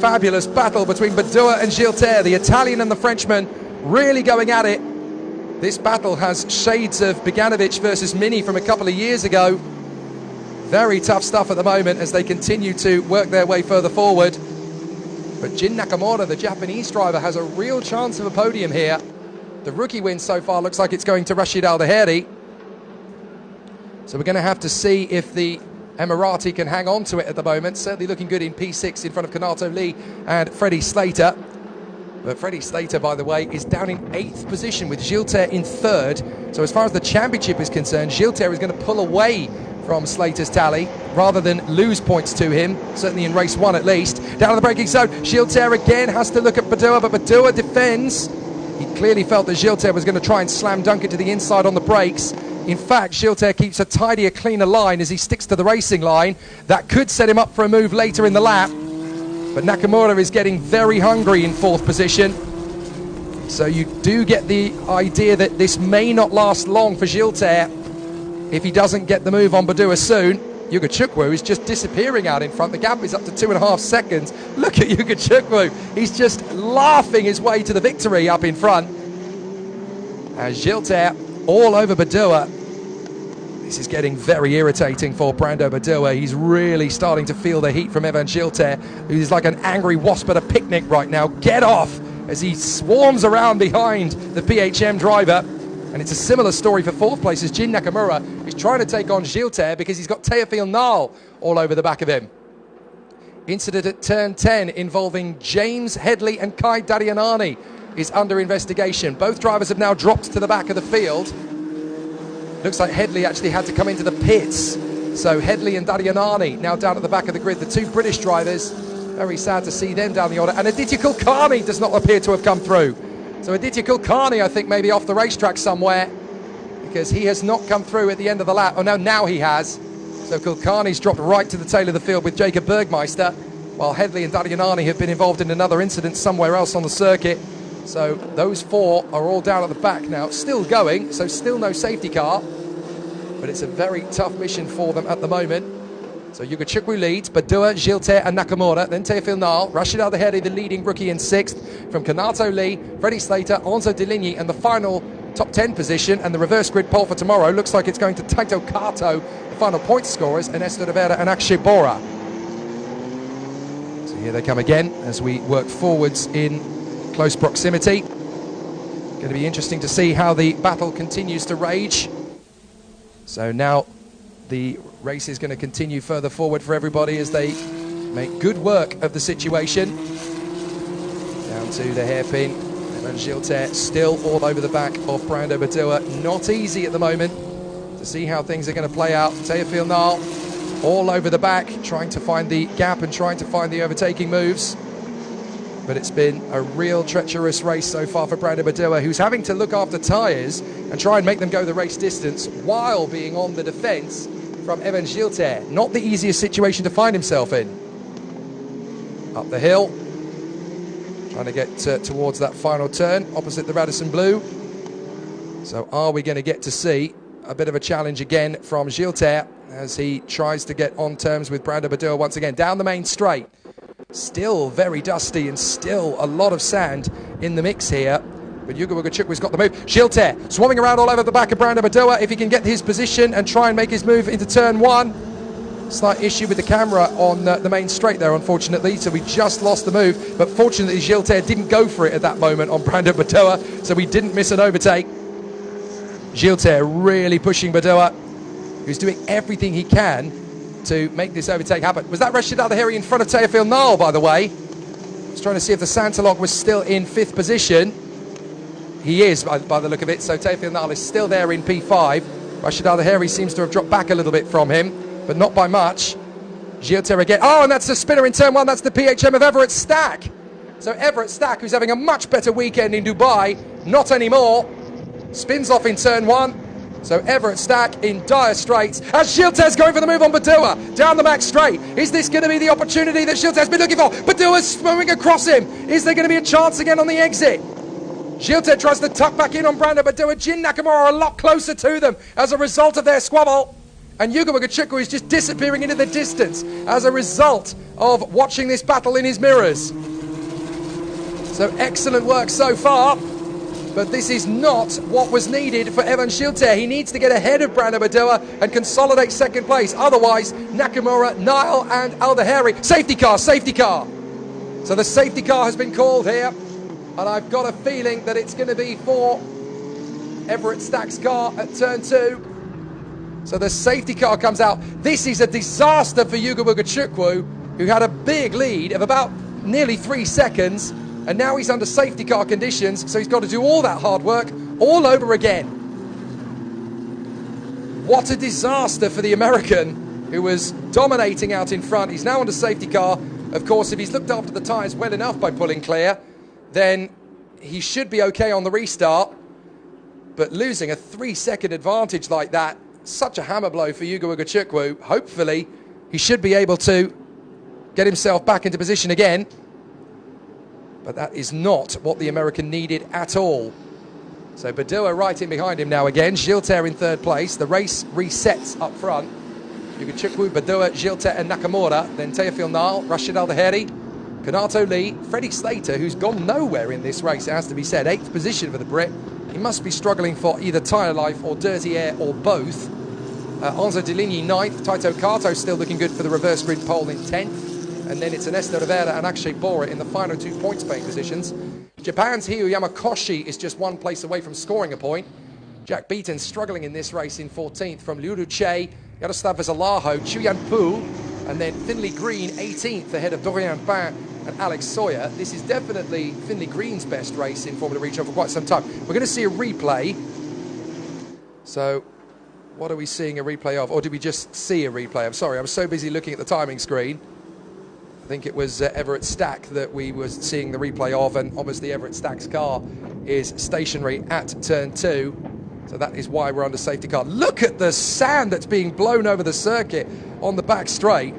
fabulous battle between Badua and Gilter, the Italian and the Frenchman, really going at it. This battle has shades of Beganovic versus Mini from a couple of years ago. Very tough stuff at the moment as they continue to work their way further forward. But Jin Nakamura, the Japanese driver, has a real chance of a podium here. The rookie win so far looks like it's going to Rashid Al-Daheri. So we're going to have to see if the Emirati can hang on to it at the moment. Certainly looking good in P6 in front of Kanato Lee and Freddie Slater. But Freddie Slater, by the way, is down in 8th position with Gilter in 3rd. So as far as the championship is concerned, Gilter is going to pull away from Slater's tally rather than lose points to him, certainly in race 1 at least. Down in the braking zone, Gilter again has to look at Badua, but Badua defends. He clearly felt that Gilter was going to try and slam dunk it to the inside on the brakes. In fact, Gilter keeps a tidier, cleaner line as he sticks to the racing line. That could set him up for a move later in the lap. But Nakamura is getting very hungry in 4th position. So you do get the idea that this may not last long for Gilter if he doesn't get the move on Badua soon. Yuga Chukwu is just disappearing out in front. The gap is up to 2.5 seconds. Look at Yuga Chukwu. He's just laughing his way to the victory up in front. As Gilter all over Badua. This is getting very irritating for Brando Badua. He's really starting to feel the heat from Evan Gilter, who's like an angry wasp at a picnic right now. Get off! As he swarms around behind the PHM driver. And it's a similar story for 4th place as Jin Nakamura is trying to take on Gilter because he's got Teofil Nal all over the back of him. Incident at turn 10 involving James Headley and Kai Dadianani is under investigation. Both drivers have now dropped to the back of the field. Looks like Headley actually had to come into the pits. So Headley and Dadianani now down at the back of the grid. The 2 British drivers, very sad to see them down the order. And Aditya Kulkarni does not appear to have come through. So Aditya Kulkarni, I think, maybe off the racetrack somewhere, because he has not come through at the end of the lap. Oh no, now he has. So Kulkarni's dropped right to the tail of the field with Jacob Bergmeister, while Headley and Dadianani have been involved in another incident somewhere else on the circuit. So those 4 are all down at the back now, still going, so still no safety car. But it's a very tough mission for them at the moment. So Yuga Chukwu leads, Badua, Gilter and Nakamura, then Teofil Nal, Rashid Al-Daheri, the leading rookie in 6th, from Kanato Lee, Freddie Slater, Enzo Deligny, and the final top 10 position, and the reverse grid poll for tomorrow looks like it's going to Taito Kato, the final point scorers, and Esther Rivera and Akshay Bora. So here they come again as we work forwards in close proximity. Going to be interesting to see how the battle continues to rage. So now the race is going to continue further forward for everybody as they make good work of the situation. Down to the hairpin. And Gilter still all over the back of Brando Badua. Not easy at the moment to see how things are going to play out. Teofil Nal all over the back, trying to find the gap and trying to find the overtaking moves. But it's been a real treacherous race so far for Brando Badua, who's having to look after tyres and try and make them go the race distance while being on the defence from Evan Gilter. Not the easiest situation to find himself in. Up the hill, trying to get towards that final turn opposite the Radisson Blue. So are we going to get to see a bit of a challenge again from Gilter as he tries to get on terms with Brando Badua once again down the main straight. Still very dusty and still a lot of sand in the mix here. But Yuga Chukwu's got the move. Gilter swarming around all over the back of Brando Badua. If he can get his position and try and make his move into turn 1. Slight issue with the camera on the main straight there, unfortunately. So we just lost the move. But fortunately, Gilter didn't go for it at that moment on Brando Badua. So we didn't miss an overtake. Gilter really pushing Badua, who's doing everything he can to make this overtake happen. Was that Rashid Al-Daheri in front of Teofil Nal, by the way? I was trying to see if the Santalog was still in 5th position. He is, by the look of it, so Teofil Nal is still there in P5. Rashid Al-Daheri seems to have dropped back a little bit from him, but not by much. Gilter again. Oh, and that's the spinner in turn 1. That's the PHM of Everett Stack. So Everett Stack, who's having a much better weekend in Dubai, not anymore. Spins off in turn 1. So Everett Stack in dire straits as Gilter's going for the move on Badua down the back straight. Is this going to be the opportunity that Gilter's been looking for? Badua's moving across him. Is there going to be a chance again on the exit? Gilter tries to tuck back in on Brando Badua. Jin Nakamura a lot closer to them as a result of their squabble. and Yugo Bogacic is just disappearing into the distance as a result of watching this battle in his mirrors. So excellent work so far, but this is not what was needed for Evan Shilter. He needs to get ahead of Brando Badua and consolidate second place. Otherwise, Nakamura, Nile and Aldaheri. Safety car, safety car. So the safety car has been called here, and I've got a feeling that it's going to be for Everett Stack's car at turn 2. So the safety car comes out. This is a disaster for Yugo Bogacic, who had a big lead of about nearly 3 seconds, and now he's under safety car conditions, so he's got to do all that hard work all over again. What a disaster for the American, who was dominating out in front. He's now under safety car. Of course, if he's looked after the tyres well enough by pulling clear, then he should be okay on the restart. But losing a 3-second advantage like that, such a hammer blow for Yugo Bogacic. Hopefully, he should be able to get himself back into position again. But that is not what the American needed at all. So Badua right in behind him now again. Gilter in third place. The race resets up front. Bogacic, Badua, Gilter and Nakamura. Then Teofil Nile, Rashid Aldaheri, Kanato Lee, Freddie Slater, who's gone nowhere in this race, it has to be said. 8th position for the Brit. He must be struggling for either tyre life or dirty air or both. Enzo Deligny 9th. Taito Kato still looking good for the reverse grid pole in 10th. And then it's Ernesto Rivera and Akshay Bora in the final 2 points paying positions. Japan's Hiyu Yamakoshi is just 1 place away from scoring a point. Jack Beaton struggling in this race in 14th from Liu Che, Yaroslav Vezalaho, Chuyan Pu, and then Finley Green 18th ahead of Dorian Bain and Alex Sawyer. This is definitely Finley Green's best race in Formula Regional for quite some time. We're going to see a replay. So what are we seeing a replay of? Or did we just see a replay? I'm sorry, I was so busy looking at the timing screen. I think it was Everett Stack that we were seeing the replay of, and obviously Everett Stack's car is stationary at turn 2. So that is why we're under safety car. Look at the sand that's being blown over the circuit on the back straight.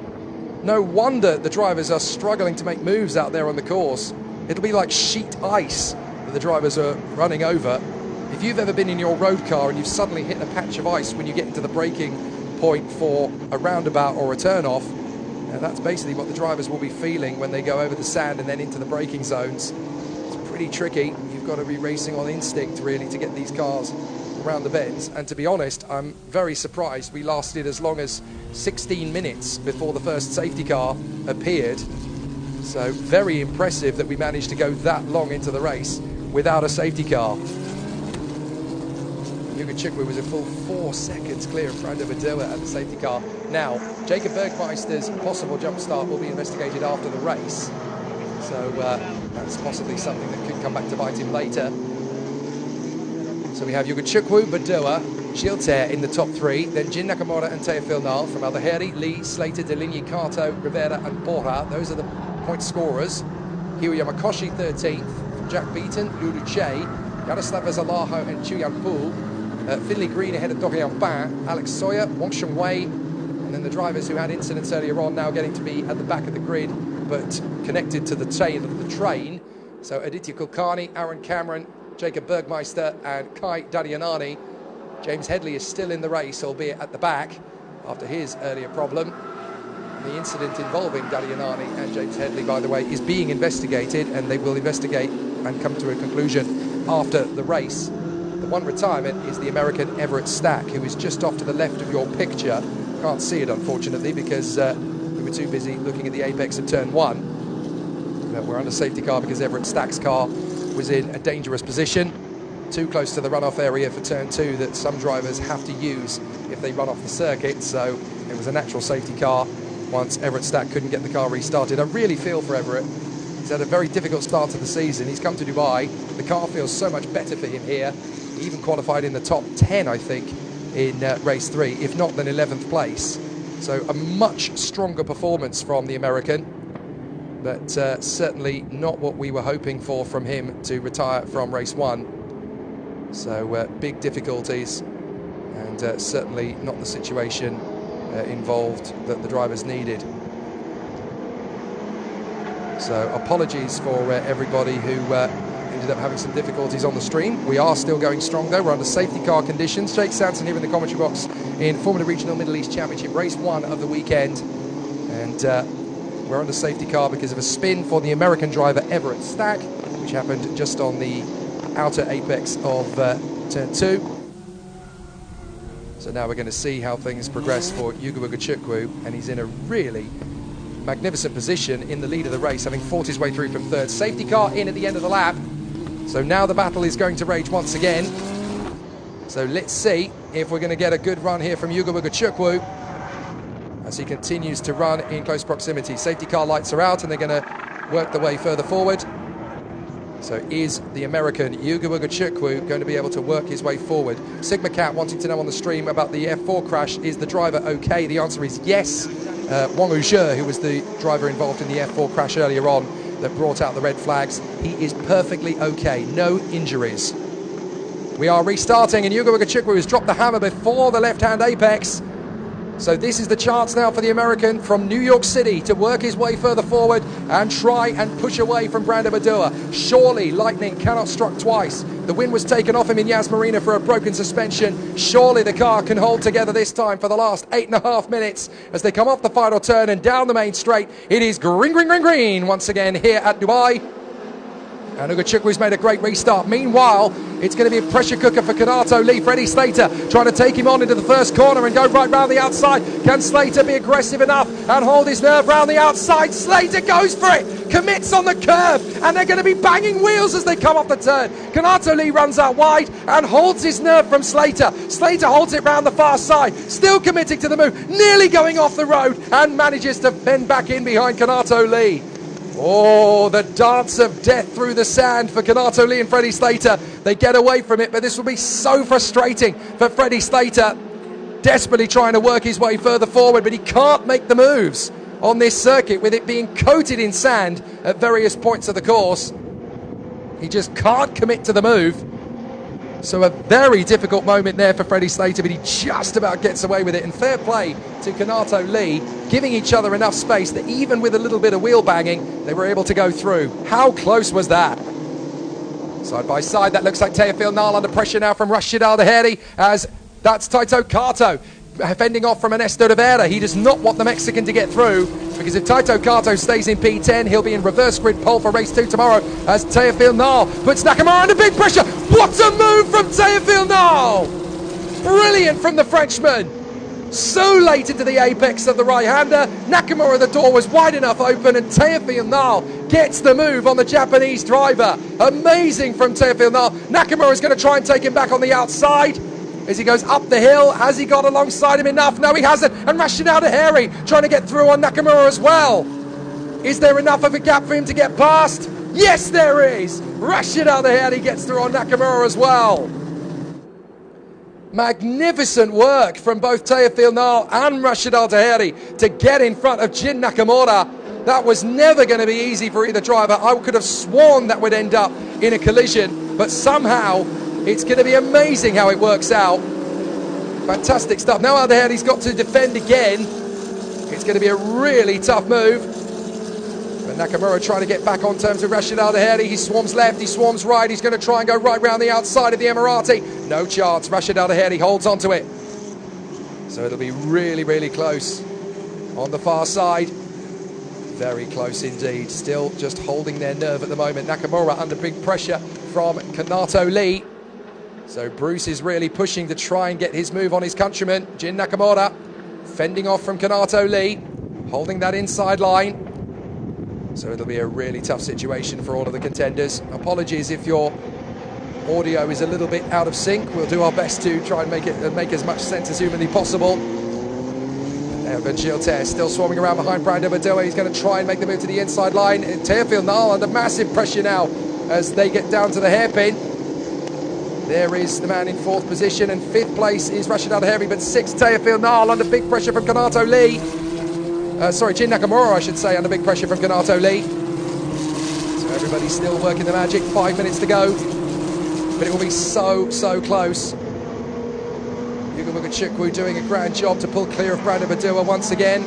No wonder the drivers are struggling to make moves out there on the course. It'll be like sheet ice that the drivers are running over. If you've ever been in your road car and you've suddenly hit a patch of ice when you get into the braking point for a roundabout or a turn-off, that's basically what the drivers will be feeling when they go over the sand and then into the braking zones. It's pretty tricky. You've got to be racing on instinct, really, to get these cars around the bends. And to be honest, I'm very surprised we lasted as long as 16 minutes before the first safety car appeared. So very impressive that we managed to go that long into the race without a safety car. Yugo Chikwu was a full 4 seconds clear of Brando Badua at the safety car. Now, Jacob Bergmeister's possible jump start will be investigated after the race. So that's possibly something that could come back to bite him later. So we have Yugo Chikwu, Badua, Gilter in the top 3, then Jin Nakamura and Teofil Nile from Aldaheri, Lee, Slater, Deligny, Kato, Rivera and Bora. Those are the point scorers. Hiyu Yamakoshi 13th, from Jack Beaton, Liu Che, Yaroslav Vezalaho and Chuyan Pu. Finley Green ahead of Dorian Bain, Alex Sawyer, Wang Shengwei, and then the drivers who had incidents earlier on now getting to be at the back of the grid but connected to the tail of the train. So Aditya Kulkarni, Aaron Cameron, Jacob Bergmeister and Kai Dadianani. James Headley is still in the race, albeit at the back after his earlier problem. The incident involving Dadianani and James Headley, by the way, is being investigated, and they will investigate and come to a conclusion after the race. The one retirement is the American Everett Stack, who is just off to the left of your picture. Can't see it, unfortunately, because we were too busy looking at the apex of turn 1. But we're under safety car because Everett Stack's car was in a dangerous position, too close to the runoff area for turn 2 that some drivers have to use if they run off the circuit. So it was a natural safety car once Everett Stack couldn't get the car restarted. I really feel for Everett. He's had a very difficult start to the season. He's come to Dubai. The car feels so much better for him here. He even qualified in the top 10, I think, in race 3, if not then 11th place. So a much stronger performance from the American, but certainly not what we were hoping for from him to retire from race 1. So big difficulties, and certainly not the situation involved that the drivers needed. So apologies for everybody who ended up having some difficulties on the stream. We are still going strong though. We're under safety car conditions. Jake Sanson here in the commentary box in Formula Regional Middle East Championship, race 1 of the weekend. And we're under safety car because of a spin for the American driver Everett Stack, which happened just on the outer apex of turn 2. So now we're going to see how things progress for Yuga Chukwu, and he's in a really magnificent position in the lead of the race, having fought his way through from 3rd. Safety car in at the end of the lap. So now the battle is going to rage once again. So let's see if we're going to get a good run here from Yuga Chukwu as he continues to run in close proximity. Safety car lights are out and they're going to work their way further forward. So is the American Yuga Chukwu going to be able to work his way forward? Sigma Cat wanting to know on the stream about the F4 crash. Is the driver okay? The answer is yes. Wang Yuzhe, who was the driver involved in the F4 crash earlier on that brought out the red flags, he is perfectly okay. No injuries. We are restarting, and Yuga Chukwu has dropped the hammer before the left-hand apex. So this is the chance now for the American from New York City to work his way further forward and try and push away from Brandon Badua. Surely lightning cannot strike twice. The wind was taken off him in Yas Marina for a broken suspension. Surely the car can hold together this time for the last 8.5 minutes as they come off the final turn and down the main straight. It is green, green, green, green once again here at Dubai. And Yuga Chukwu's made a great restart. Meanwhile, it's going to be a pressure cooker for Kanato Lee. Freddie Slater trying to take him on into the first corner and go right round the outside. Can Slater be aggressive enough and hold his nerve round the outside? Slater goes for it, commits on the curve, and they're going to be banging wheels as they come off the turn. Kanato Lee runs out wide and holds his nerve from Slater. Slater holds it round the far side, still committing to the move, nearly going off the road, and manages to bend back in behind Kanato Lee. Oh, the dance of death through the sand for Kanato Lee and Freddie Slater. They get away from it, but this will be so frustrating for Freddie Slater, desperately trying to work his way further forward, but he can't make the moves on this circuit with it being coated in sand at various points of the course. He just can't commit to the move. So a very difficult moment there for Freddie Slater, but he just about gets away with it. And fair play to Kanato Lee, giving each other enough space that even with a little bit of wheel banging, they were able to go through. How close was that? Side by side, that looks like Teofil Nal under pressure now from Rashid Al-Daheri, as that's Taito Kato fending off from Ernesto Rivera. He does not want the Mexican to get through, because if Taito Kato stays in P10, he'll be in reverse grid pole for race 2 tomorrow, as Teofil Nal puts Nakamura under big pressure. What a move from Teofil Nal! Brilliant from the Frenchman. So late into the apex of the right-hander, Nakamura, the door was wide enough open, and Teofil Nal gets the move on the Japanese driver. Amazing from Teofil Nal. Nakamura is going to try and take him back on the outside as he goes up the hill. Has he got alongside him enough? No, he hasn't. And Rashid Al-Daheri trying to get through on Nakamura as well. Is there enough of a gap for him to get past? Yes, there is. Rashid Al-Daheri gets through on Nakamura as well. Magnificent work from both Teofil Nal and Rashid Al-Daheri to get in front of Jin Nakamura. That was never going to be easy for either driver. I could have sworn that would end up in a collision, but somehow it's going to be amazing how it works out. Fantastic stuff. Now Al-Daheri's got to defend again. It's going to be a really tough move. But Nakamura trying to get back on terms with Rashid Al-Daheri. He swarms left, he swarms right. He's going to try and go right round the outside of the Emirati. No chance. Rashid Al-Daheri holds onto it. So it'll be really, really close on the far side. Very close indeed. Still just holding their nerve at the moment. Nakamura under big pressure from Kanato Lee. So Bruce is really pushing to try and get his move on his countryman. Jin Nakamura fending off from Kanato Lee, holding that inside line. So it'll be a really tough situation for all of the contenders. Apologies if your audio is a little bit out of sync. We'll do our best to try and make as much sense as humanly possible. Evan Gilles still swarming around behind Brandon Badua. He's going to try and make the move to the inside line. Teofil Nal under massive pressure now as they get down to the hairpin. There is the man in 4th position, and 5th place is Rashid Al-Daheri, but 6th Teofil Nal under big pressure from Kanato Lee. Jin Nakamura, I should say, under big pressure from Kanato Lee. So everybody's still working the magic. 5 minutes to go, but it will be so, so close. Yuga Chukwu doing a grand job to pull clear of Brandon Badua once again.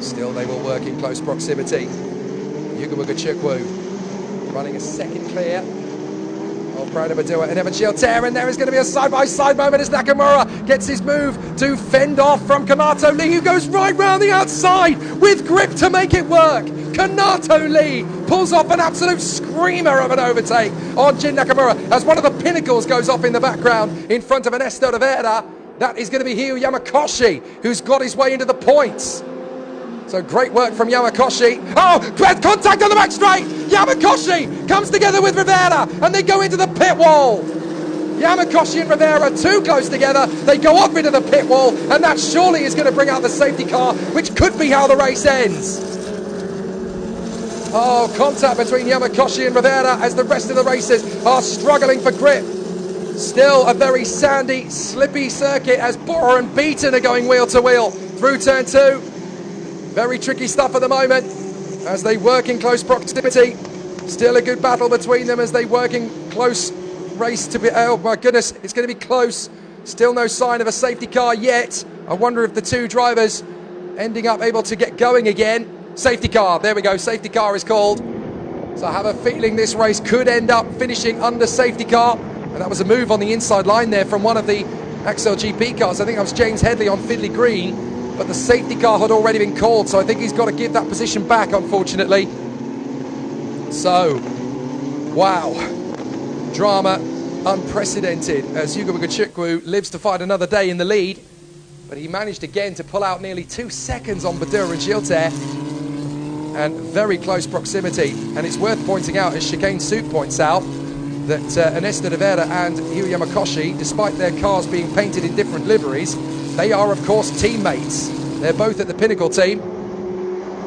Still, they will work in close proximity. Yuga Chukwu running a second clear of Brandon Badua and Evan Gilter, and there is going to be a side-by-side moment as Nakamura gets his move to fend off from Kanato Lee, who goes right round the outside with grip to make it work. Kanato Lee pulls off an absolute screamer of an overtake on Jin Nakamura as one of the pinnacles goes off in the background in front of Ernesto Rivera. That is going to be Hiro Yamakoshi, who's got his way into the points. So great work from Yamakoshi. Oh, contact on the back straight. Yamakoshi comes together with Rivera and they go into the pit wall. Yamakoshi and Rivera too close together. They go off into the pit wall, and that surely is going to bring out the safety car, which could be how the race ends. Oh, contact between Yamakoshi and Rivera as the rest of the racers are struggling for grip. Still a very sandy, slippy circuit as Bora and Beaton are going wheel to wheel through turn 2. Very tricky stuff at the moment as they work in close proximity. Still a good battle between them as they work in close race to be... Oh my goodness, it's going to be close. Still no sign of a safety car yet. I wonder if the two drivers ending up able to get going again. Safety car, there we go, safety car is called. So I have a feeling this race could end up finishing under safety car. And that was a move on the inside line there from one of the Axel GP cars. I think that was James Headley on Fiddley Green. But the safety car had already been called, so I think he's got to give that position back, unfortunately. So, wow. Drama unprecedented as Yugo Wagachukwu lives to fight another day in the lead. But he managed again to pull out nearly 2 seconds on Badura and Gilter. And very close proximity. And it's worth pointing out, as Chicane Soup points out, that Ernesto Rivera and Hiro Yamakoshi, despite their cars being painted in different liveries, they are, of course, teammates. They're both at the Pinnacle team.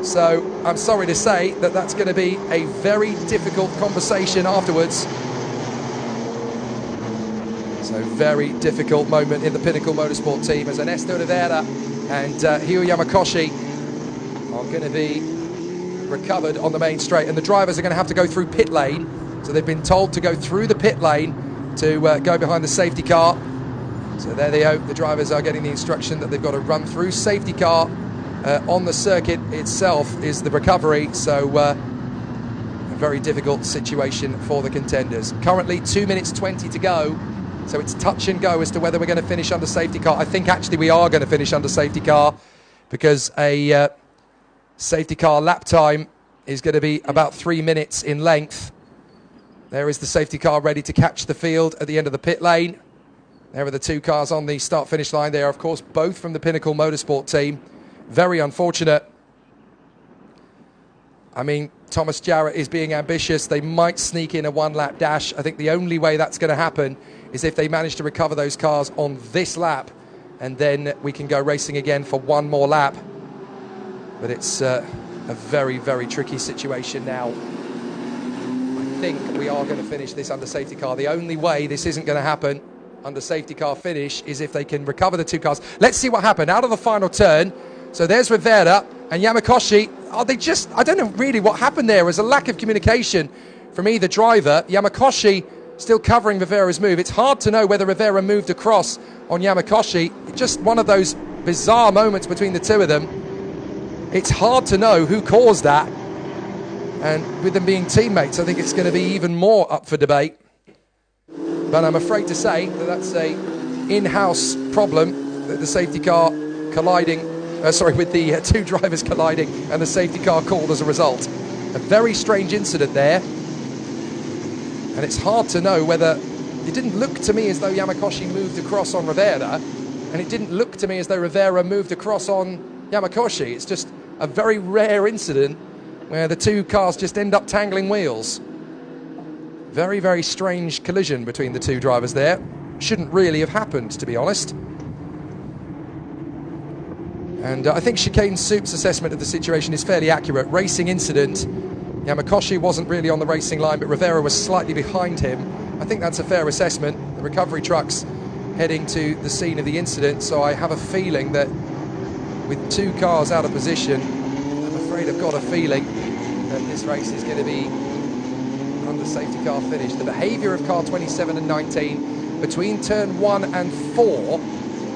So I'm sorry to say that that's going to be a very difficult conversation afterwards. So very difficult moment in the Pinnacle Motorsport team as Ernesto Rivera and Hiro Yamakoshi are going to be recovered on the main straight. And the drivers are going to have to go through pit lane. So they've been told to go through the pit lane to go behind the safety car. So there they go, the drivers are getting the instruction that they've got to run through safety car on the circuit itself is the recovery. So a very difficult situation for the contenders. Currently 2 minutes 20 to go. So it's touch and go as to whether we're going to finish under safety car. I think actually we are going to finish under safety car because a safety car lap time is going to be about 3 minutes in length. There is the safety car ready to catch the field at the end of the pit lane. There are the two cars on the start-finish line. They are, of course, both from the Pinnacle Motorsport team. Very unfortunate. I mean, Thomas Jarrett is being ambitious. They might sneak in a one-lap dash. I think the only way that's going to happen is if they manage to recover those cars on this lap, and then we can go racing again for one more lap. But it's a very, very tricky situation now. I think we are going to finish this under safety car. The only way this isn't going to happen under safety car finish is if they can recover the two cars. Let's see what happened out of the final turn. So there's Rivera and Yamakoshi. I don't know really what happened there. There was a lack of communication from either driver. Yamakoshi still covering Rivera's move. It's hard to know whether Rivera moved across on Yamakoshi. Just one of those bizarre moments between the two of them. It's hard to know who caused that. And with them being teammates, I think it's going to be even more up for debate. But I'm afraid to say that that's a in-house problem, that the safety car colliding, with the two drivers colliding and the safety car called as a result. A very strange incident there. And it's hard to know whether... It didn't look to me as though Yamakoshi moved across on Rivera, and it didn't look to me as though Rivera moved across on Yamakoshi. It's just a very rare incident where the two cars just end up tangling wheels. Very, very strange collision between the two drivers there. Shouldn't really have happened, to be honest. And I think Chicane Soup's assessment of the situation is fairly accurate. Racing incident. Yamakoshi wasn't really on the racing line, but Rivera was slightly behind him. I think that's a fair assessment. The recovery truck's heading to the scene of the incident, so I have a feeling that with two cars out of position, I'm afraid I've got a feeling that this race is going to be under safety car finish. The behaviour of car 27 and 19 between turn 1 and 4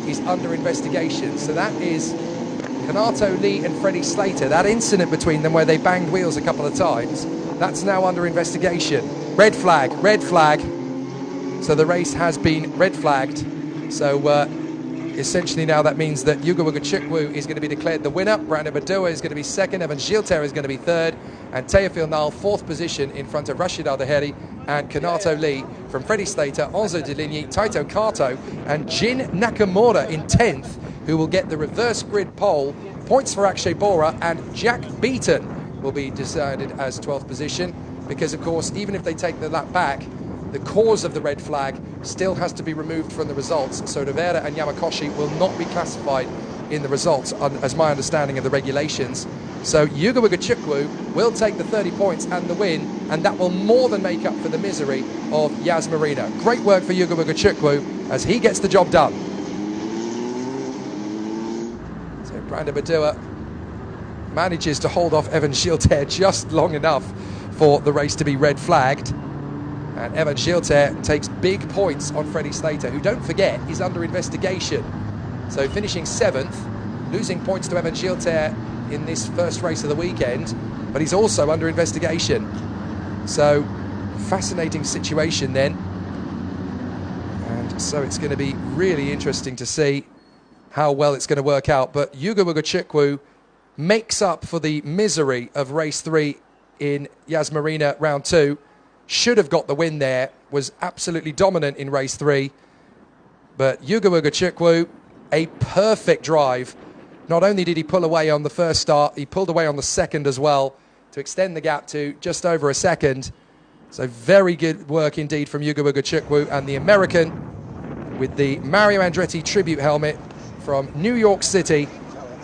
is under investigation. So that is Kanato Lee and Freddie Slater, that incident between them where they banged wheels a couple of times, that's now under investigation. Red flag, red flag. So the race has been red flagged. So essentially now that means that Yuga Wugachukwu is going to be declared the winner. Brandon Badua is going to be second. Evan Gilter is going to be third. And Teofil Nal, fourth position in front of Rashid Al-Daheri and Kanato Lee from Freddie Slater, Enzo Deligny, Taito Kato and Jin Nakamura in 10th, who will get the reverse grid pole. Points for Akshay Bora, and Jack Beaton will be decided as 12th position because, of course, even if they take the lap back, the cause of the red flag still has to be removed from the results. So Rivera and Yamakoshi will not be classified in the results, as my understanding of the regulations. So Yuga Wugachukwu will take the 30 points and the win, and that will more than make up for the misery of Yas Marina. Great work for Yuga Wugachukwu as he gets the job done. So Brandon Badua manages to hold off Evan Gilter just long enough for the race to be red flagged. And Evan Gilter takes big points on Freddie Slater, who, don't forget, is under investigation. So finishing 7th, losing points to Evan Gilter in this first race of the weekend, but he's also under investigation. So fascinating situation then. And so it's going to be really interesting to see how well it's going to work out. But Yuga Wugachukwu makes up for the misery of race 3 in Yas Marina round 2. Should have got the win there, was absolutely dominant in race 3. But Yuga Wugachukwu, a perfect drive. Not only did he pull away on the first start, he pulled away on the second as well to extend the gap to just over a second. So very good work indeed from Yuga Wugachukwu, and the American with the Mario Andretti tribute helmet from New York City,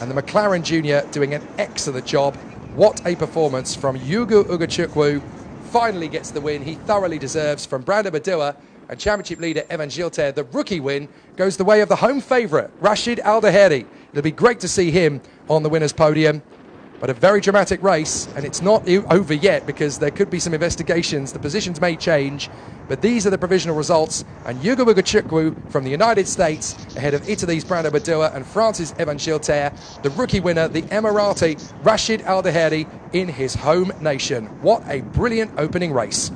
and the McLaren Jr. doing an excellent job. What a performance from Yuga Wugachukwu. Finally gets the win he thoroughly deserves from Brandon Badua, and championship leader Evan Gilter. The rookie win goes the way of the home favourite, Rashid Al-Daheri. It'll be great to see him on the winner's podium. But a very dramatic race, and it's not over yet because there could be some investigations. The positions may change, but these are the provisional results. And Yuga Wugachukwu from the United States ahead of Italy's Brandon Badua and France's Evan Gilter. The rookie winner, the Emirati Rashid Al-Daheri, in his home nation. What a brilliant opening race.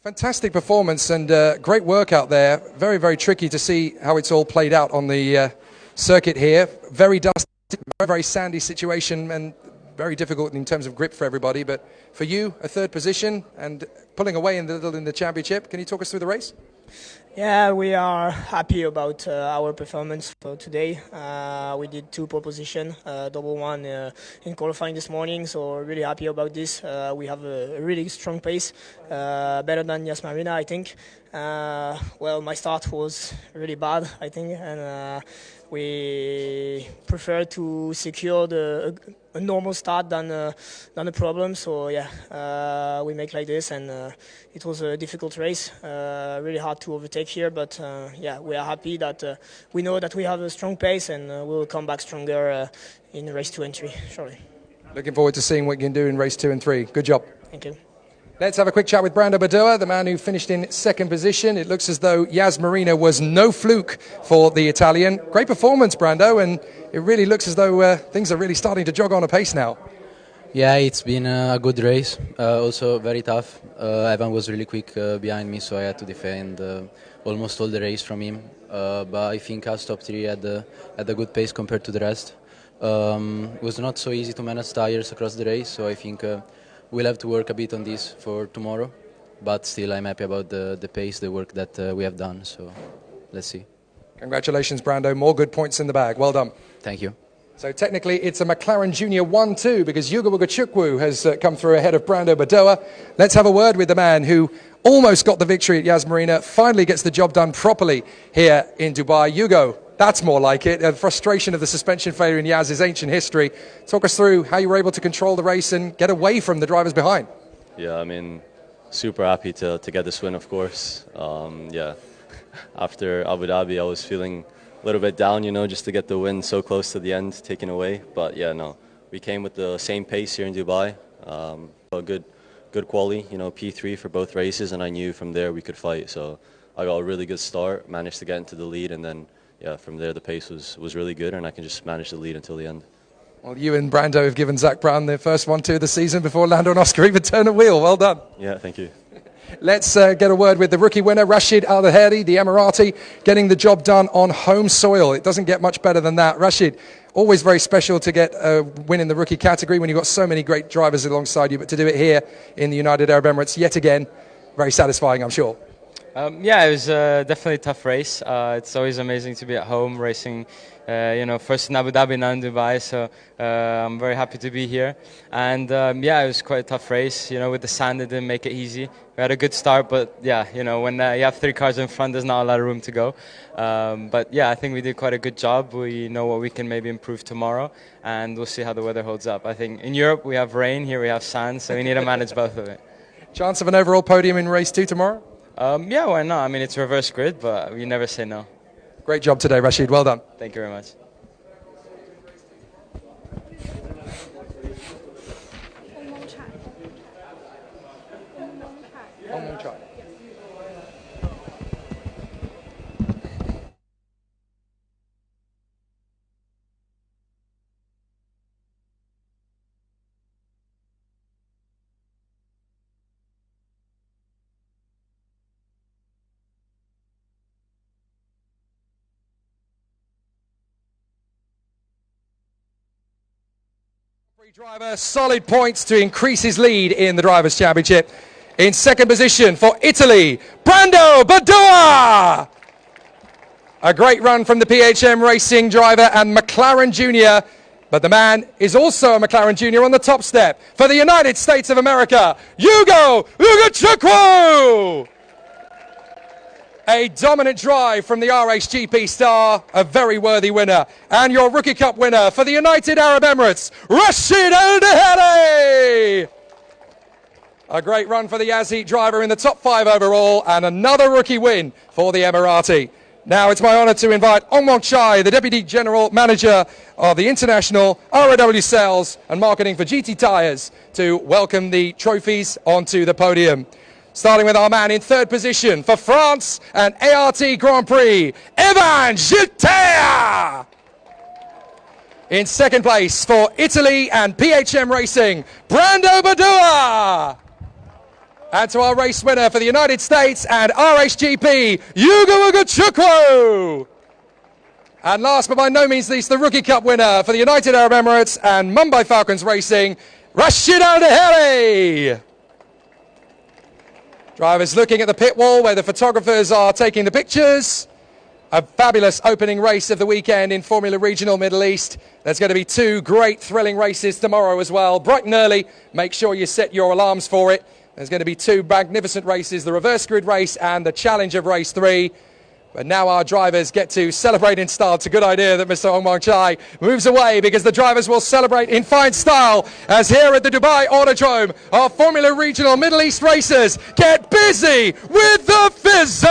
Fantastic performance and great work out there. Very, very tricky to see how it's all played out on the circuit here. Very dusty, very, very sandy situation and very difficult in terms of grip for everybody. But for you, a third position and pulling away in the championship. Can you talk us through the race? Yeah, we are happy about our performance for today. We did 2 pole position, double one in qualifying this morning, so really happy about this. We have a really strong pace, better than Yas Marina, I think. Well, my start was really bad, I think, and we prefer to secure a normal start than a problem. So yeah, we make like this, and it was a difficult race, really hard to overtake here. But yeah, we are happy that we know that we have a strong pace, and we will come back stronger in race 2 and 3 shortly. Looking forward to seeing what you can do in race 2 and 3. Good job. Thank you. Let's have a quick chat with Brando Badua, the man who finished in second position. It looks as though Yas Marina was no fluke for the Italian. Great performance, Brando, and it really looks as though things are really starting to jog on a pace now. Yeah, it's been a good race, also very tough. Evan was really quick behind me, so I had to defend almost all the race from him. But I think us top 3 had a good pace compared to the rest. It was not so easy to manage tires across the race, so I think we'll have to work a bit on this for tomorrow, but still I'm happy about the pace, the work that we have done, so let's see. Congratulations, Brando. More good points in the bag. Well done. Thank you. So technically it's a McLaren Junior 1-2 because Yuga Wugachukwu has come through ahead of Brando Badua. Let's have a word with the man who almost got the victory at Yas Marina, finally gets the job done properly here in Dubai. Hugo, that's more like it. The frustration of the suspension failure in Yas is ancient history. Talk us through how you were able to control the race and get away from the drivers behind. Yeah, I mean, super happy to get this win, of course. Yeah, after Abu Dhabi, I was feeling a little bit down, you know, just to get the win so close to the end, taken away. But yeah, no, we came with the same pace here in Dubai. A good quality, you know, P3 for both races, and I knew from there we could fight. So I got a really good start, managed to get into the lead, and then yeah, from there the pace was really good, and I can just manage the lead until the end. Well, you and Brando have given Zach Brown the first 1-2 of the season before Lando and Oscar even turn a wheel. Well done. Yeah, thank you. Let's get a word with the rookie winner, Rashid Al Daheri, the Emirati, getting the job done on home soil. It doesn't get much better than that. Rashid, always very special to get a win in the rookie category when you've got so many great drivers alongside you, but to do it here in the United Arab Emirates yet again, very satisfying, I'm sure. Yeah, it was definitely a tough race. It's always amazing to be at home racing, you know, first in Abu Dhabi, now in Dubai, so I'm very happy to be here. And yeah, it was quite a tough race, you know, with the sand it didn't make it easy. We had a good start, but yeah, you know, when you have 3 cars in front, there's not a lot of room to go. But yeah, I think we did quite a good job. We know what we can maybe improve tomorrow, and we'll see how the weather holds up. I think in Europe we have rain, here we have sand, so we need to manage both of it. Chance of an overall podium in race 2 tomorrow? Yeah, why not? I mean, it's reverse grid, but you never say no. Great job today, Rashid. Well done. Thank you very much. Driver, solid points to increase his lead in the Drivers' Championship. In second position for Italy, Brando Badua! A great run from the PHM Racing driver and McLaren Junior, but the man is also a McLaren Junior on the top step for the United States of America, Yugo Wugachukwu! A dominant drive from the RHGP star, a very worthy winner. And your Rookie Cup winner for the United Arab Emirates, Rashid Al Daheri! A great run for the Yazid driver in the top 5 overall, and another rookie win for the Emirati. Now it's my honour to invite Ongmong Chai, the Deputy General Manager of the International ROW Sales and Marketing for GT Tyres, to welcome the trophies onto the podium. Starting with our man in third position for France and ART Grand Prix, Evan Gilter! In second place for Italy and PHM Racing, Brando Badua! And to our race winner for the United States and RHGP, Yuga Chukwu. And last but by no means least, the Rookie Cup winner for the United Arab Emirates and Mumbai Falcons Racing, Rashid Al-Daheri. Drivers looking at the pit wall where the photographers are taking the pictures. A fabulous opening race of the weekend in Formula Regional Middle East. There's going to be two great thrilling races tomorrow as well. Bright and early, make sure you set your alarms for it. There's going to be two magnificent races, the reverse grid race and the challenge of race 3. But now our drivers get to celebrate in style. It's a good idea that Mr. Ong Wang Chai moves away because the drivers will celebrate in fine style as here at the Dubai Autodrome, our Formula Regional Middle East racers get busy with the fizzy!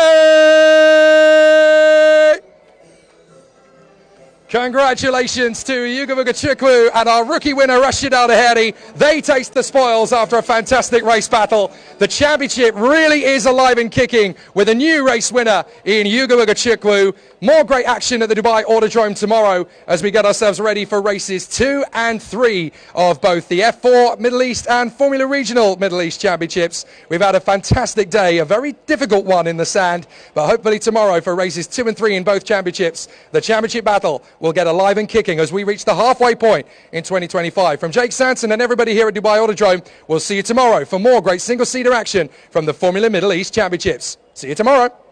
Congratulations to Yuga Chukwu and our rookie winner Rashid Al-Daheri. They taste the spoils after a fantastic race battle. The championship really is alive and kicking with a new race winner in Yuga Chukwu. More great action at the Dubai Autodrome tomorrow as we get ourselves ready for races 2 and 3 of both the F4 Middle East and Formula Regional Middle East Championships. We've had a fantastic day, a very difficult one in the sand, but hopefully tomorrow for races 2 and 3 in both championships, the championship battle will get alive and kicking as we reach the halfway point in 2025. From Jake Sanson and everybody here at Dubai Autodrome, we'll see you tomorrow for more great single-seater action from the Formula Middle East Championships. See you tomorrow.